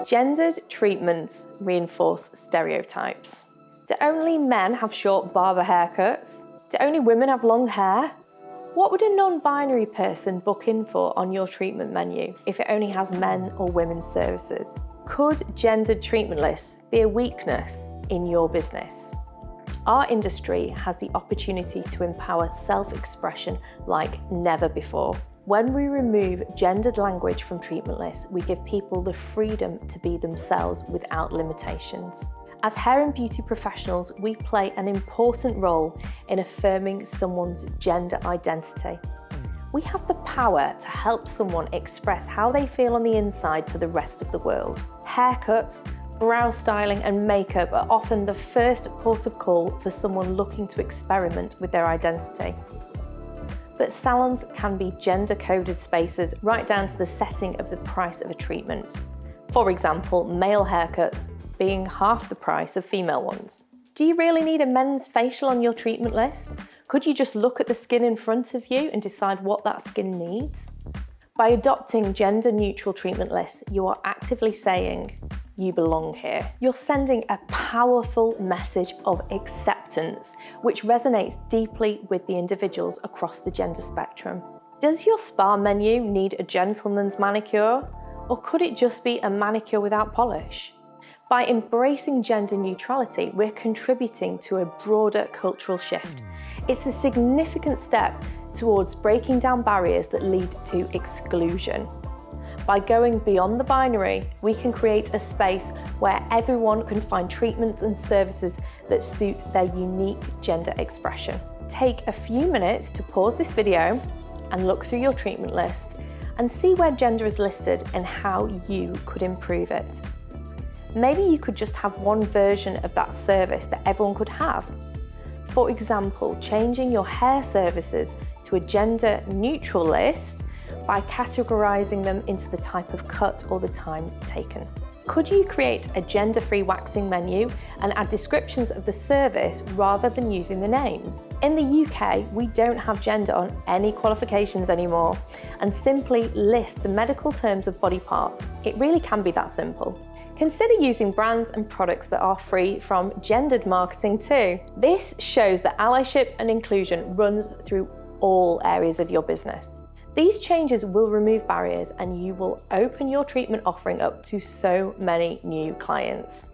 Gendered treatments reinforce stereotypes. Do only men have short barber haircuts? Do only women have long hair? What would a non-binary person book in for on your treatment menu if it only has men or women's services? Could gendered treatment lists be a weakness in your business? Our industry has the opportunity to empower self-expression like never before. When we remove gendered language from treatment lists, we give people the freedom to be themselves without limitations. As hair and beauty professionals, we play an important role in affirming someone's gender identity. We have the power to help someone express how they feel on the inside to the rest of the world. Haircuts, brow styling and makeup are often the first port of call for someone looking to experiment with their identity. But salons can be gender-coded spaces right down to the setting of the price of a treatment. For example, male haircuts being half the price of female ones. Do you really need a men's facial on your treatment list? Could you just look at the skin in front of you and decide what that skin needs? By adopting gender-neutral treatment lists, you are actively saying, you belong here. You're sending a powerful message of acceptance, which resonates deeply with the individuals across the gender spectrum. Does your spa menu need a gentleman's manicure? Or could it just be a manicure without polish? By embracing gender neutrality, we're contributing to a broader cultural shift. It's a significant step towards breaking down barriers that lead to exclusion. By going beyond the binary, we can create a space where everyone can find treatments and services that suit their unique gender expression. Take a few minutes to pause this video and look through your treatment list and see where gender is listed and how you could improve it. Maybe you could just have one version of that service that everyone could have. For example, changing your hair services to a gender-neutral list by categorizing them into the type of cut or the time taken. Could you create a gender-free waxing menu and add descriptions of the service rather than using the names? In the UK, we don't have gender on any qualifications anymore and simply list the medical terms of body parts. It really can be that simple. Consider using brands and products that are free from gendered marketing too. This shows that allyship and inclusion runs through all areas of your business. These changes will remove barriers and you will open your treatment offering up to so many new clients.